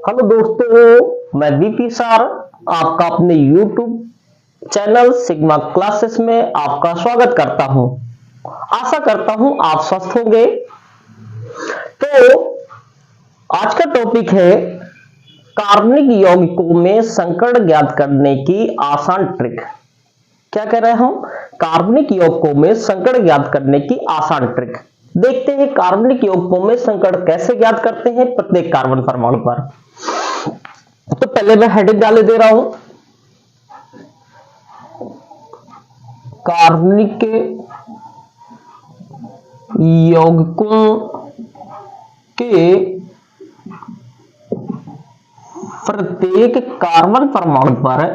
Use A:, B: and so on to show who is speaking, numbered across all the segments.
A: Hello दोस्तों, मैं VP sir आपका अपने YouTube चैनल सिग्मा क्लासेस में आपका स्वागत करता हूं। आशा करता हूं आप स्वस्थ होंगे। तो आज का टॉपिक है कार्बनिक यौगिकों में संकर्ण ज्ञात करने की आसान ट्रिक। क्या कह रहे हैं हम? कार्बनिक यौगिकों में संकर्ण ज्ञात करने की आसान ट्रिक। देखते हैं कार्बनिक यौगिकों में संकर्ण कैसे ज्ञात करते हैं प्रत्येक कार्बन परमाणु पर। तो पहले मैं हेडिंग डाले दे रहा हूं, कार्बनिक यौगिकों के प्रत्येक कार्बन परमाणु पर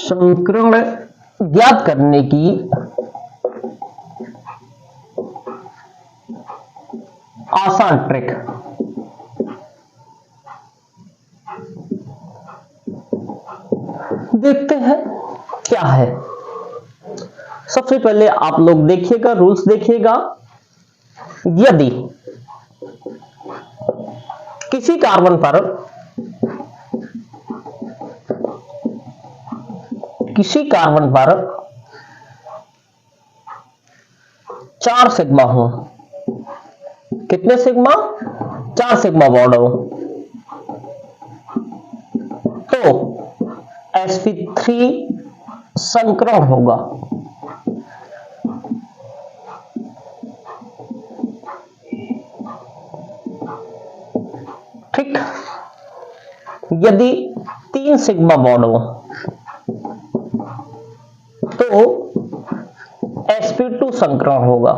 A: संकर्ण ज्ञात करने की आसान ट्रिक। देखते हैं क्या है। सबसे पहले आप लोग देखिएगा, रूल्स देखिएगा। यदि किसी कार्बन पर 4 सिग्मा हो, कितने सिग्मा? 4 सिग्मा बॉन्ड हो, तो sp3 संकरण होगा। ठीक। यदि 3 सिग्मा बॉन्ड हो तो sp2 संकरण होगा।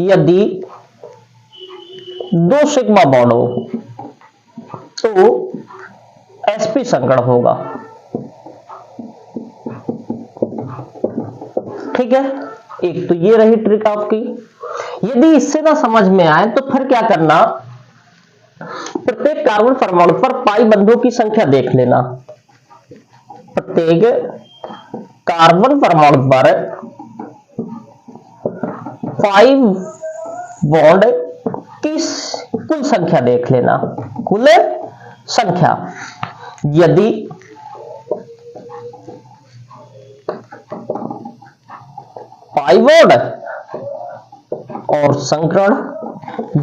A: यदि 2 सिग्मा बॉन्ड हो तो sp संकरण होगा। ठीक है, एक तो ये रही ट्रिक आपकी। यदि इससे ना समझ में आए तो फिर क्या करना, प्रत्येक कार्बन परमाणु पर पाई बंधों की संख्या देख लेना। प्रत्येक कार्बन परमाणु पर पाई बॉन्ड की कुल संख्या देख लेना, कुल संख्या। यदि पाई बॉन्ड और संकरण,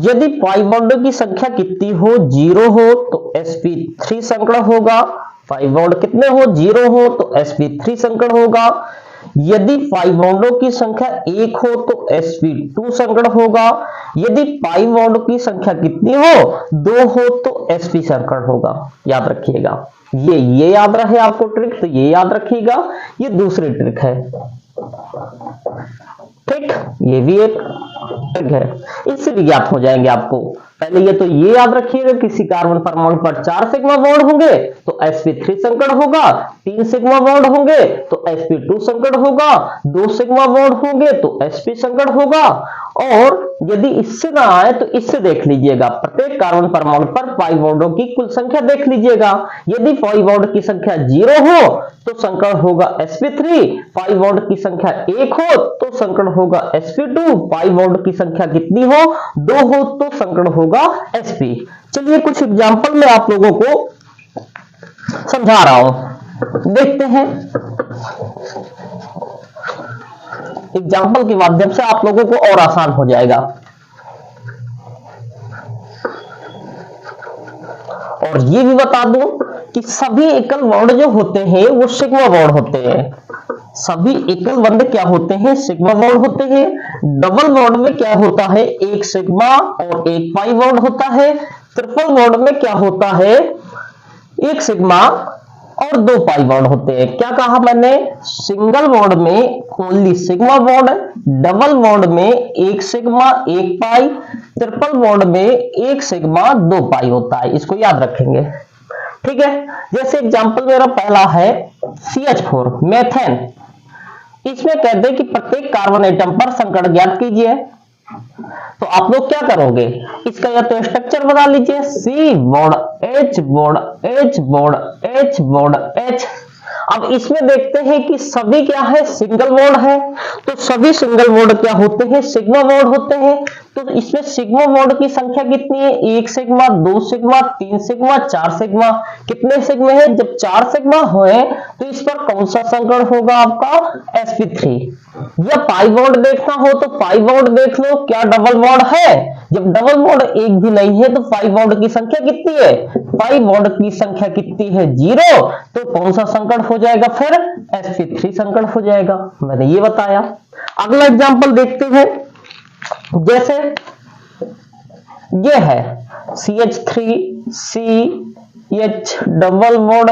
A: यदि पाई बॉन्डों की संख्या कितनी हो, 0 हो तो sp3 संकरण होगा। पाई बॉन्ड कितने हो, 0 हो तो sp3 संकरण होगा। यदि पाई बॉन्डों की संख्या 1 हो तो sp2 संकरण होगा। यदि पाई बॉन्ड की संख्या कितनी हो, 2 हो तो sp संकरण होगा। याद रखिएगा, ये याद रहे आपको ट्रिक, तो ये याद रखिएगा। ये दूसरी ट्रिक है। ठीक, ये भी एक ट्रिक है, इससे भी ज्ञात हो जाएंगे आपको। पहले ये तो ये याद रखिएगा, किसी कार्बन परमाणु पर 4 सिग्मा बॉन्ड होंगे तो sp3 संकरण होगा। 3 सिग्मा बॉन्ड होंगे तो sp2 संकरण होगा। 2 सिग्मा बॉन्ड होंगे तो sp संकरण होगा। और यदि इससे ना आए तो इससे देख लीजिएगा, प्रत्येक कार्बन परमाणु पर पाई बॉन्डों की कुल संख्या देख लीजिएगा। यदि पाई बॉन्ड की संख्या 0 हो तो संकरण होगा sp3। पाई बॉन्ड की संख्या 1 हो तो संकरण होगा sp2। पाई बॉन्ड की संख्या कितनी हो, 2 हो तो संकरण होगा sp। चलिए कुछ एग्जांपल में आप लोगों को समझा रहा हूं, देखते हैं। एग्जांपल के माध्यम से आप लोगों को और आसान हो जाएगा। और ये भी बता दूं कि सभी एकल बॉन्ड जो होते हैं वो सिग्मा बॉन्ड होते हैं। सभी एकल बॉन्ड क्या होते हैं, सिग्मा बॉन्ड होते हैं। डबल बॉन्ड में क्या होता है, एक सिग्मा और एक पाई बॉन्ड होता है। ट्रिपल बॉन्ड में क्या होता है, एक सिग्मा और 2 पाई बॉन्ड होते हैं। क्या कहा मैंने, सिंगल बॉन्ड में only sigma bond, double bond में एक सिग्मा एक पाई, ट्रिपल बॉन्ड में एक सिग्मा 2 पाई होता है। इसको याद रखेंगे, ठीक है। जैसे एग्जांपल मेरा पहला है CH4 मेथेन। इसमें कहते हैं कि प्रत्येक कार्बन एटम पर संकड़ ज्ञात कीजिए। तो आप लोग क्या करोगे, इसका या तो स्ट्रक्चर बना लीजिए, C bond H bond H bond H bond H. अब इसमें देखते हैं कि सभी क्या है, सिंगल बॉन्ड है। तो सभी सिंगल बॉन्ड क्या होते हैं, सिग्मा बॉन्ड होते हैं। तो इसमें सिग्मा बॉन्ड की संख्या कितनी है, 1 सिग्मा, 2 सिग्मा, 3 सिग्मा, 4 सिग्मा। कितने सिग्मा है, जब 4 सिग्मा होए तो इस पर कौन सा संकड़ होगा आपका, sp3। या पाई बॉन्ड देखना हो तो पाई बॉन्ड देख लो, क्या डबल बॉन्ड है, जब डबल बॉन्ड एक भी नहीं है तो पाई बॉन्ड की संख्या कितनी है, पाई बॉन्ड की संख्या कितनी है, 0। तो कौन सा संकड़ हो जाएगा, फिर sp3 संकड़ हो जाएगा। मैंने ये बताया। अगला एग्जांपल देखते हैं, जैसे ये है CH3CH double bond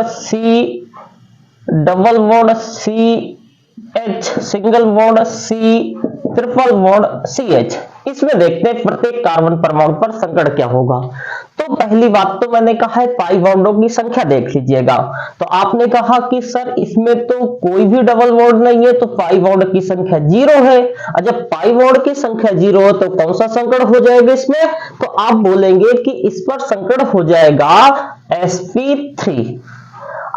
A: CH single bond C triple bond CH। इसमें देखते हैं प्रत्येक कार्बन परमाणु पर संकड़ क्या होगा। तो पहली बात तो मैंने कहा है पाई बॉन्डों की संख्या देख लीजिएगा। तो आपने कहा कि सर इसमें तो कोई भी डबल बॉन्ड नहीं है, तो पाई बॉन्ड की संख्या 0 है। और जब पाई बॉन्ड की संख्या 0 है तो कौन सा संकड़ हो जाएगा इसमें, तो आप बोलेंगे कि इस पर संकड़ हो जाएगा sp3।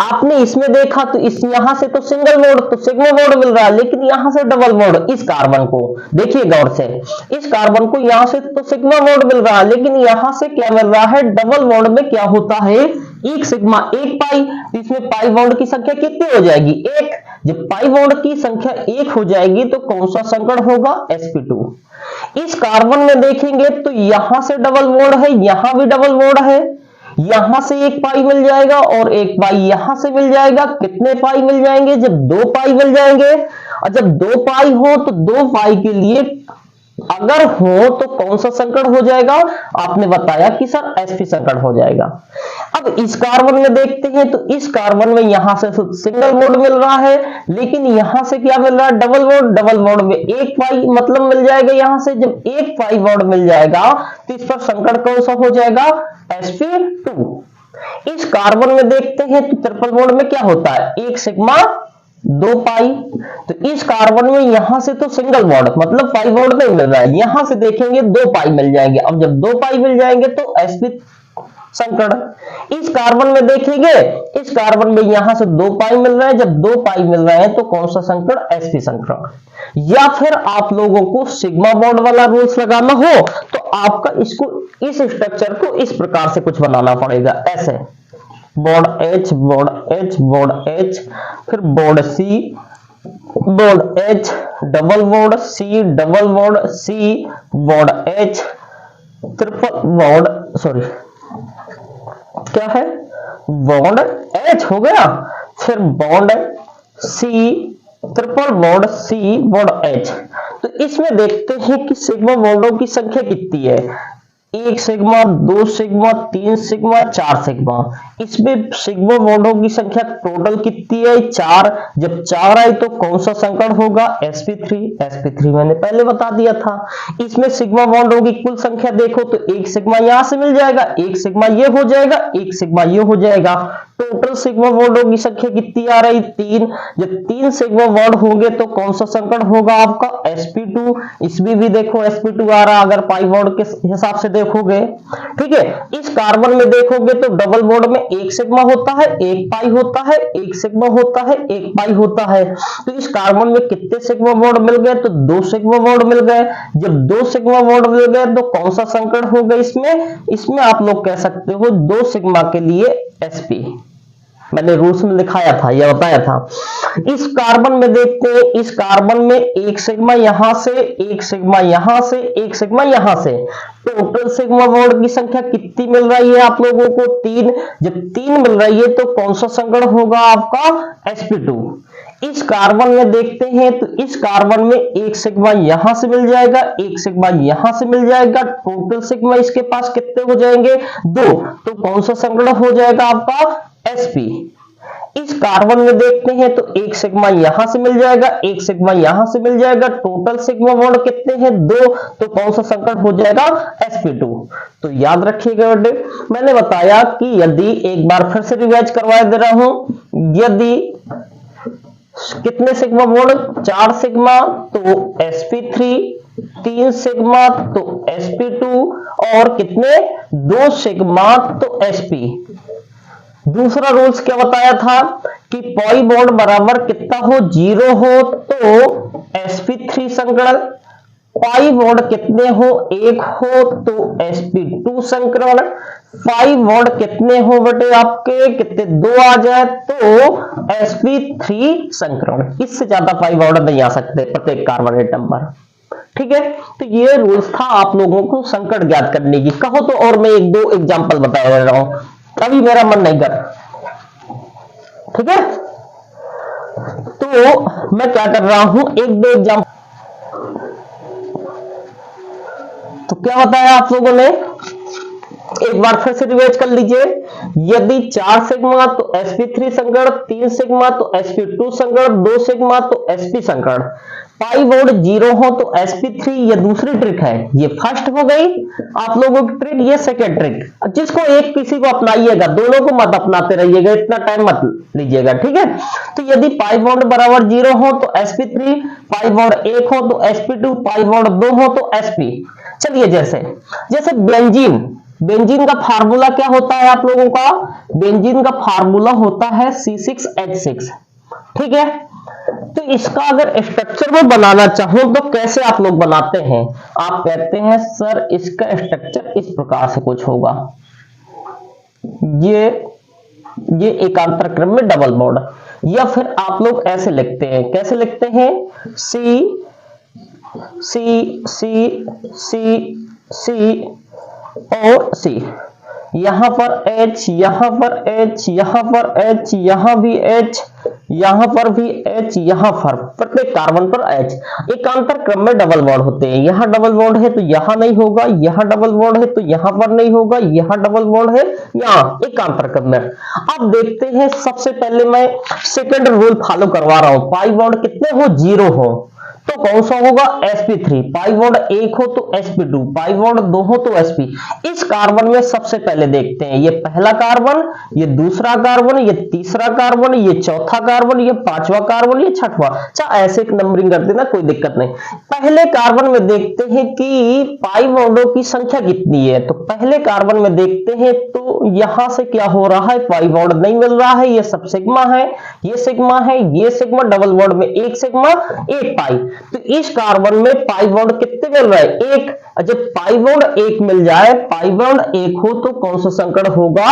A: आपने इसमें देखा तो इस यहां से तो सिंगल बॉन्ड तो सिग्मा बॉन्ड मिल रहा है, लेकिन यहां से डबल बॉन्ड, इस कार्बन को देखिए गौर से, इस कार्बन को यहां से तो सिग्मा बॉन्ड मिल रहा है, लेकिन यहां से क्या मिल रहा है, डबल बॉन्ड में क्या होता है, 1 सिग्मा 1 पाई। तो इसमें पाई बॉन्ड की संख्या कितनी हो जाएगी, 1। जब पाई बॉन्ड की संख्या 1 हो जाएगी तो कौन सा संकड़ होगा, sp2। इस कार्बन में देखेंगे तो यहां से डबल बॉन्ड है, यहां भी डबल बॉन्ड है, यहां से 1 पाई मिल जाएगा और 1 पाई यहां से मिल जाएगा। कितने पाई मिल जाएंगे, जब 2 पाई मिल जाएंगे। और जब 2 पाई हो तो 2 पाई के लिए अगर हो तो कौन सा संकड़ हो जाएगा, आपने बताया कि सर sp संकड़ हो जाएगा। अब इस कार्बन में देखते हैं तो इस कार्बन में यहां से सिंगल बॉन्ड मिल रहा है, लेकिन यहां से क्या मिल रहा है, डबल बॉन्ड। डबल बॉन्ड में 1 पाई मतलब मिल जाएगा यहां से। जब 1 पाई बॉन्ड मिल जाएगा तो इस पर संकड़ कौन सा हो जाएगा, sp2। इस कार्बन में देखते हैं तो ट्रिपल बॉन्ड में क्या होता है, 1 सिग्मा 2 पाई। तो इस कार्बन में यहां से तो सिंगल बॉन्ड मतलब पाई बॉन्ड नहीं मिल रहा है, यहां से देखेंगे 2 पाई मिल जाएंगे। अब जब 2 पाई मिल जाएंगे तो sp संकड़। इस कार्बन में देखेंगे, इस कार्बन में यहां से 2 पाई मिल रहा है, जब 2 पाई मिल रहे हैं तो कौन सा संकड़, sp संकड़। या फिर आप लोगों को सिग्मा बॉन्ड वाला रूल्स लगाना हो तो आपका इसको, इस स्ट्रक्चर को इस प्रकार से कुछ बनाना पड़ेगा, ऐसे bond H bond H bond H, फिर bond C bond H, double bond C double bond C bond H, triple bond, sorry क्या है, बॉन्ड H हो गया, फिर bond C triple bond C bond H। तो इसमें देखते हैं कि सिग्मा बॉन्डों की संख्या कितनी है, 1 सिग्मा 2 सिग्मा 3 सिग्मा 4 सिग्मा। इसमें सिग्मा बॉन्डों की संख्या टोटल कितनी है, 4। जब 4 आई तो कौन सा संकड़ होगा, sp3। sp3 मैंने पहले बता दिया था। इसमें सिग्मा बॉन्डों की कुल संख्या देखो तो 1 सिग्मा यहां से मिल जाएगा, 1 सिग्मा ये हो जाएगा, 1 सिग्मा ये हो जाएगा। टोटल सिग्मा बॉन्डों की संख्या कितनी आ रही, 3। जब 3 सिग्मा बॉन्ड होंगे तो कौन सा संकड़ होगा आपका, sp2। इसमें भी देखो sp2 आ रहा, अगर पाई बॉन्ड के हिसाब से देखोगे, ठीक है। इस कार्बन में देखोगे तो डबल बॉन्ड में 1 सिग्मा होता है, 1 पाई होता है, 1 सिग्मा होता है, 1 पाई होता है। तो इस कार्बन में कितने सिग्मा बॉन्ड मिल गए, तो 2 सिग्मा बॉन्ड मिल गए। जब 2 सिग्मा बॉन्ड मिल गए तो कौन सा संकड़ होगा इसमें आप लोग कह सकते हो 2 सिग्मा के लिए sp। मैंने रूल्स में दिखाया था, यह बताया था। इस कार्बन में देखते हैं, इस कार्बन में 1 सिग्मा यहां से, 1 सिग्मा यहां से, 1 सिग्मा यहां से। टोटल सिग्मा बॉन्ड की संख्या कितनी मिल रही है आप लोगों को, 3। जब 3 मिल रही है तो कौन सा संकड़ होगा आपका, sp2। इस कार्बन में देखते हैं तो इस कार्बन में 1 सिग्मा यहां से मिल जाएगा, 1 सिग्मा यहां से मिल जाएगा। टोटल सिग्मा इसके पास कितने हो जाएंगे, 2। तो कौन सा संकड़ हो जाएगा आपका, sp। इस कार्बन में देखते हैं तो 1 सिग्मा यहां से मिल जाएगा, 1 सिग्मा यहां से मिल जाएगा। टोटल सिग्मा बॉन्ड कितने हैं, 2। तो कौन सा संकड़ हो जाएगा, sp2। तो याद रखिएगा बेटे, मैंने बताया कि यदि, एक बार फिर से रिवाइज करवा दे रहा हूं, यदि कितने सिग्मा बॉन्ड? 4 सिग्मा तो sp3, 3 सिग्मा तो sp2 और कितने? 2 सिग्मा तो sp। दूसरा रूल्स क्या बताया था कि पाई बॉन्ड बराबर कितना हो? 0 हो तो sp3 संकरण, पाई बॉन्ड कितने हो? 1 हो तो sp2 संकरण, पाई बॉन्ड कितने हो बेटे आपके? कितने? 2 आ जाए तो sp3 संकरण। इससे ज्यादा पाई बॉन्ड नहीं आ सकते प्रत्येक कार्बन एटम पर। ठीक है, तो ये रूल्स था आप लोगों को संकट ज्ञात करने की। कहो तो और मैं 1-2 एग्जांपल बता रहा हूं, अभी मेरा मन नहीं कर। ठीक है, तो मैं क्या कर रहा हूं, 1-2 एग्जांपल। तो क्या बताया आप लोगों ने, एक बार फिर से रिवाइज कर लीजिए। यदि 4 सिग्मा तो sp3 संकरण, 3 सिग्मा तो sp2 संकरण, 2 सिग्मा तो sp संकरण, पाई बॉन्ड 0 हो तो sp3। ये दूसरी ट्रिक है, ये फर्स्ट हो गई आप लोगों की ट्रिक, ये सेकेंड ट्रिक। जिसको एक किसी को अपनाइएगा, दोनों को मत अपनाते रहिएगा, इतना टाइम मत लीजिएगा। ठीक है, तो यदि पाई बॉन्ड बराबर 0 हो तो sp3, पाई बॉन्ड 1 हो तो sp2, पाई बॉन्ड 2 हो तो sp। चलिए जैसे बेंजीन, बेंजीन का फार्मूला क्या होता है आप लोगों का? बेंजीन का फार्मूला होता है C6H6। ठीक है, तो इसका अगर स्ट्रक्चर में बनाना चाहो तो कैसे आप लोग बनाते हैं? आप कहते हैं सर इसका स्ट्रक्चर इस प्रकार से कुछ होगा, ये एकांतर क्रम में डबल बॉन्ड, या फिर आप लोग ऐसे लिखते हैं, कैसे लिखते हैं? C C C C C और C, यहां पर H, यहां पर H, यहां पर H, यहां भी H, यहां पर भी H, यहां पर प्रत्येक कार्बन पर H। एकांतर क्रम में डबल बॉन्ड होते हैं, यहां डबल बॉन्ड है तो यहां नहीं होगा, यहां डबल बॉन्ड है तो यहां पर नहीं होगा, यहां डबल बॉन्ड है यहां, एकांतर क्रम में। अब देखते हैं, सबसे पहले मैं सेकंड रूल फॉलो करवा रहा हूं। पाई बॉन्ड कितने हो? 0 हो तो कौन सा होगा? sp3। पाई बॉन्ड 1 हो तो sp2, पाई बॉन्ड 2 हो तो sp। इस कार्बन में सबसे पहले देखते हैं, ये पहला कार्बन, ये दूसरा कार्बन, ये तीसरा कार्बन, ये चौथा कार्बन, ये पांचवा कार्बन, ये छठवां। अच्छा ऐसे एक नंबरिंग कर देना, कोई दिक्कत नहीं। पहले कार्बन में देखते हैं कि पाई बॉन्डों की संख्या कितनी है। तो पहले कार्बन में देखते हैं, तो यहां से क्या हो रहा है? पाई बॉन्ड नहीं मिल रहा है, ये सब सिग्मा है, ये सिग्मा है, ये सिग्मा, डबल बॉन्ड में 1 सिग्मा 1 पाई। तो इस कार्बन में पाई बॉन्ड कितने मिल रहा है? 1। जब पाई बॉन्ड 1 मिल जाए, पाई बॉन्ड 1 हो तो कौन सा संकरण होगा?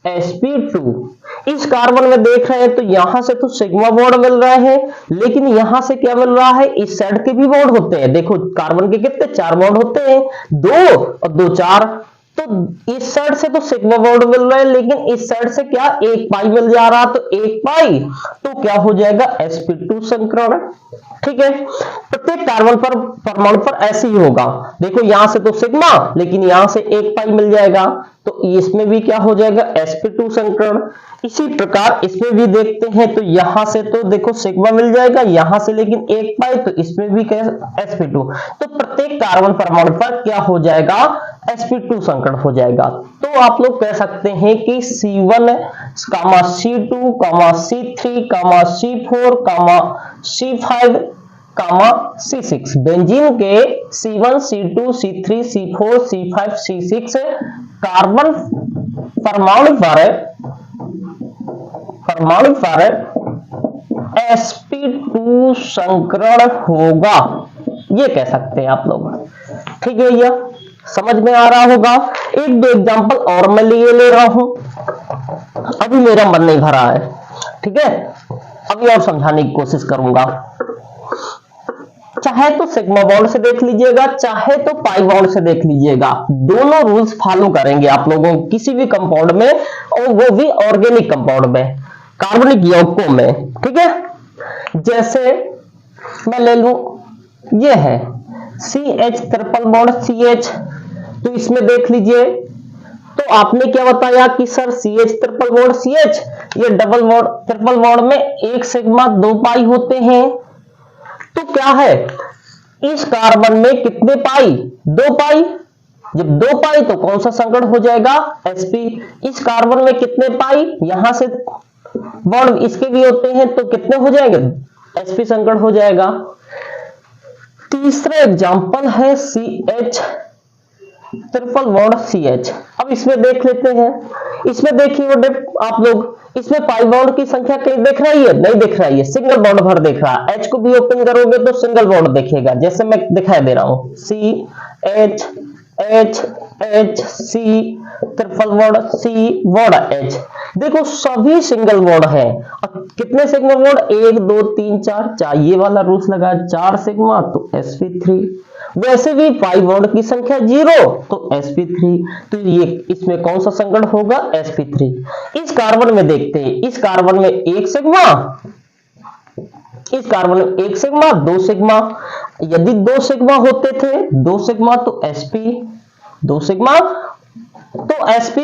A: sp2। इस कार्बन में देख रहे हैं तो यहां से तो सिग्मा बॉन्ड मिल रहा है, लेकिन यहां से क्या मिल रहा है? इस साइड के भी बॉन्ड होते हैं। देखो कार्बन के कितने? 4 बॉन्ड होते हैं, 2 और 2 4। तो इस साइड से तो सिग्मा बॉन्ड मिल रहा है, लेकिन इस साइड से क्या? 1 पाई मिल जा रहा, तो 1 पाई तो क्या हो जाएगा? sp2 संकरण। ठीक है, प्रत्येक कार्बन पर परमाणु पर ऐसे ही होगा। देखो यहां से तो सिग्मा, लेकिन यहां से 1 पाई मिल जाएगा, तो इसमें भी क्या हो जाएगा? sp2 संकरण। इसी प्रकार इसमें भी देखते हैं, तो यहां से तो देखो सिग्मा मिल जाएगा, यहां से लेकिन 1 पाई, तो इसमें भी क्या? sp2। तो प्रत्येक कार्बन परमाणु पर क्या हो जाएगा? sp2 संकरण हो जाएगा। तो आप लोग कह सकते हैं कि C1, C2, C3, C4, C5, C6 benzene के C1, C2, C3, C4, C5, C6 carbon परमाणु पर sp2 संकरण होगा, ये कह सकते हैं आप लोग। ठीक है भैया, समझ में आ रहा होगा। 1-2 एग्जांपल और मैं ले रहा हूं, अभी मेरा मन नहीं भरा है। ठीक है, अभी और समझाने की कोशिश करूंगा। चाहे तो सिग्मा बॉन्ड से देख लीजिएगा, चाहे तो पाई बॉन्ड से देख लीजिएगा, दोनों रूल्स फॉलो करेंगे आप लोगों किसी भी कंपाउंड में, और वो भी ऑर्गेनिक कंपाउंड में, कार्बनिक यौगिकों में। ठीक है, जैसे मैं ले लूं, ये है CH ट्रिपल बॉन्ड CH, तो इसमें देख लीजिए, तो आपने क्या बताया कि sir CH triple bond CH, ये डबल बॉन्ड ट्रिपल बॉन्ड में 1 सिग्मा 2 पाई होते हैं। तो क्या है, इस कार्बन में कितने पाई? 2 पाई। जब 2 पाई तो कौन सा संकरण हो जाएगा? sp। इस कार्बन में कितने पाई? यहां से बॉन्ड इसके भी होते हैं, तो कितने हो जाएंगे, sp संकरण हो जाएगा। तीसरा एग्जांपल है CH ट्रिपल बॉन्ड CH। अब इसमें देख लेते हैं, इसमें देखिए आप लोग, इसमें पाई बॉन्ड की संख्या कहीं दिख रही है, नहीं दिख रही है, सिंगल बॉन्ड भर दिख रहा है। H को भी ओपन करोगे तो सिंगल बॉन्ड दिखेगा, जैसे मैं दिखाई दे रहा हूं, CH H H C triple bond C bond H। देखो सभी सिंगल बॉन्ड है। और कितने सिग्मा बॉन्ड, 1 2 3 4, ये वाला रूल्स लगा 4 सिग्मा तो sp3। वैसे भी पाई बॉन्ड की संख्या 0 तो sp3, तो ये इसमें कौन सा संकरण होगा, sp3। इस कार्बन में देखते हैं, इस कार्बन में 1 सिग्मा, इस कार्बन में 1 सिग्मा 2 सिग्मा। यदि 2 सिग्मा होते थे, 2 सिग्मा तो sp, 2 सिग्मा तो sp,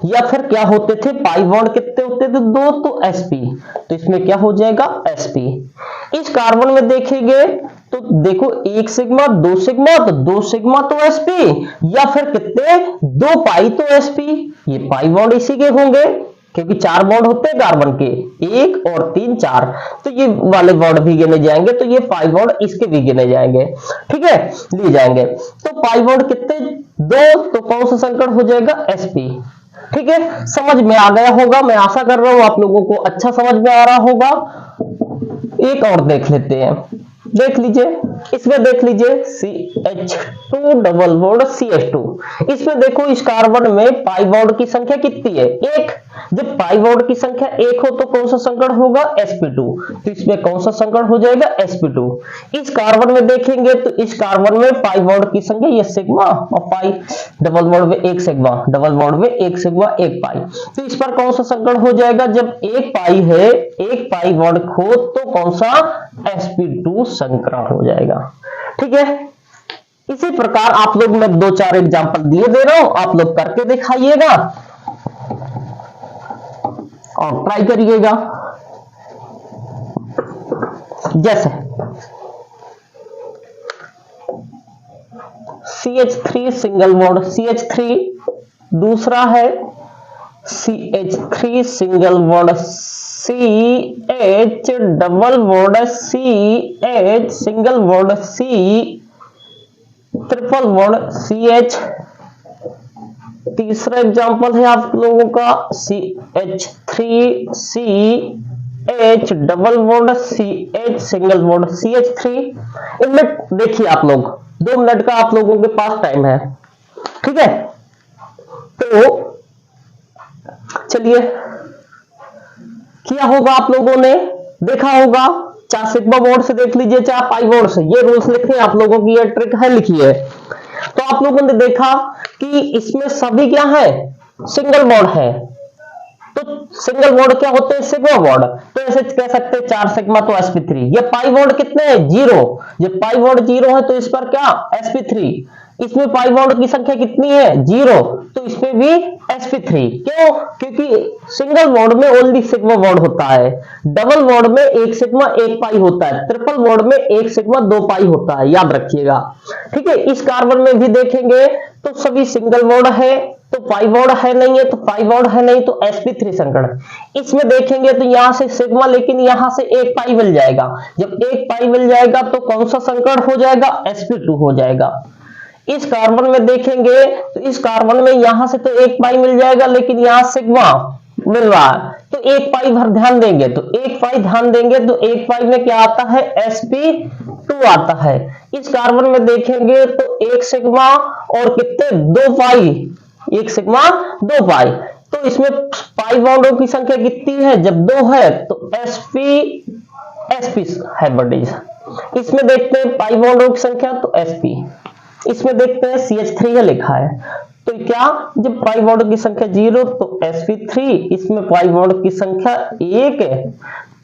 A: या फिर क्या होते थे, पाई बॉन्ड कितने होते थे, 2 तो sp, तो इसमें क्या हो जाएगा sp। इस कार्बन में देखेंगे तो देखो 1 सिग्मा 2 सिग्मा तो 2 सिग्मा तो sp, या फिर कितने 2 पाई तो sp। ये पाई बॉन्ड इसी के होंगे, क्योंकि 4 बॉन्ड होते हैं कार्बन के, 1 और 3 4, तो ये वाले बॉन्ड भी गिने जाएंगे, तो ये पाई बॉन्ड इसके भी गिने जाएंगे, ठीक है, लिए जाएंगे। तो पाई बॉन्ड कितने, 2, तो कौन सा संकरण हो जाएगा, sp। ठीक है, समझ में आ गया होगा, मैं आशा कर रहा हूं आप लोगों को अच्छा समझ में आ रहा होगा। एक और देख लेते हैं, देख लीजिए, इसमें देख लीजिए CH2 डबल बॉन्ड CH2। इसमें देखो इस कार्बन में पाई बॉन्ड की संख्या कितनी है, 1। जब पाई बॉन्ड की संख्या 1 हो तो कौन सा संकरण होगा, sp2, तो इसमें कौन सा संकरण हो जाएगा, sp2। इस कार्बन में देखेंगे तो इस कार्बन में पाई बॉन्ड की संख्या ये सिग्मा, और पाई डबल बॉन्ड में 1 सिग्मा, डबल बॉन्ड में 1 सिग्मा 1 पाई, तो इस पर कौन सा संकरण हो जाएगा, जब 1 पाई है, 1 पाई बॉन्ड खो तो कौन सा, sp2 संकरण हो जाएगा। ठीक है, इसी प्रकार आप लोग, मैं 2-4 एग्जांपल दिए दे रहा हूं, आप लोग करके दिखाइएगा और ट्राई करिएगा। जैसे CH3 सिंगल बॉन्ड CH3, दूसरा है CH3 single bond CH double bond CH single bond C triple bond CH। तीसरा एग्जांपल है आप लोगों का CH3CH double bond CH single bond CH3। इनमें देखिए आप लोग, 2 मिनट का आप लोगों के पास टाइम है, ठीक है, तो चलिए, किया होगा आप लोगों ने, देखा होगा, चाहे सिग्मा बॉन्ड से देख लीजिए, चाहे पाई बॉन्ड से, ये रूल्स लिखे आप लोगों की, ये ट्रिक है लिखी है। तो आप लोगों ने देखा कि इसमें सभी क्या है, सिंगल बॉन्ड है, तो सिंगल बॉन्ड क्या होते हैं, सिग्मा बॉन्ड, तो ऐसे कह सकते हैं 4 सिग्मा तो sp3। ये पाई बॉन्ड कितने हैं, 0, जब पाई बॉन्ड 0 है तो इस पर क्या, sp3। इसमें पाई बॉन्ड की संख्या कितनी है, 0, तो इसमें भी sp3। क्यों, क्योंकि सिंगल बॉन्ड में ओनली सिग्मा बॉन्ड होता है, डबल बॉन्ड में 1 सिग्मा 1 पाई होता है, ट्रिपल बॉन्ड में 1 सिग्मा 2 पाई होता है, याद रखिएगा। ठीक है, इस कार्बन में भी देखेंगे तो सभी सिंगल बॉन्ड है, तो पाई बॉन्ड है नहीं है, तो पाई बॉन्ड है नहीं तो sp3 संकरण। इसमें देखेंगे तो यहां से सिग्मा, लेकिन यहां से 1 पाई मिल जाएगा, जब 1 पाई मिल जाएगा तो कौन सा संकरण हो जाएगा, sp2 हो जाएगा। इस कार्बन में देखेंगे तो इस कार्बन में यहां से तो 1 पाई मिल जाएगा, लेकिन यहां सिग्मा मिल रहा है, तो 1 पाई भर ध्यान देंगे, तो 1 पाई ध्यान देंगे तो 1 पाई में क्या आता है, sp2 आता है। इस कार्बन में देखेंगे तो 1 सिग्मा और कितने, 2 पाई, 1 सिग्मा 2 पाई, तो इसमें पाई बॉन्डों की संख्या कितनी है, जब 2 है तो sp है बडीज। इसमें देखते हैं पाई बॉन्डों की संख्या तो sp, इसमें देखते हैं CH3 है लिखा है, तो क्या, जब पाई बॉन्ड की संख्या 0 तो sp3, इसमें पाई बॉन्ड की संख्या 1 है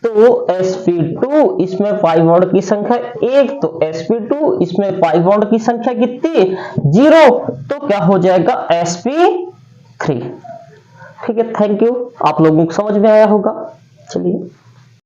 A: तो sp2, इसमें पाई बॉन्ड की संख्या 1 तो sp2, इसमें पाई बॉन्ड की संख्या कितनी, 0, तो क्या हो जाएगा, sp3। ठीक है, थैंक यू, आप लोगों को समझ में आया होगा। चलिए।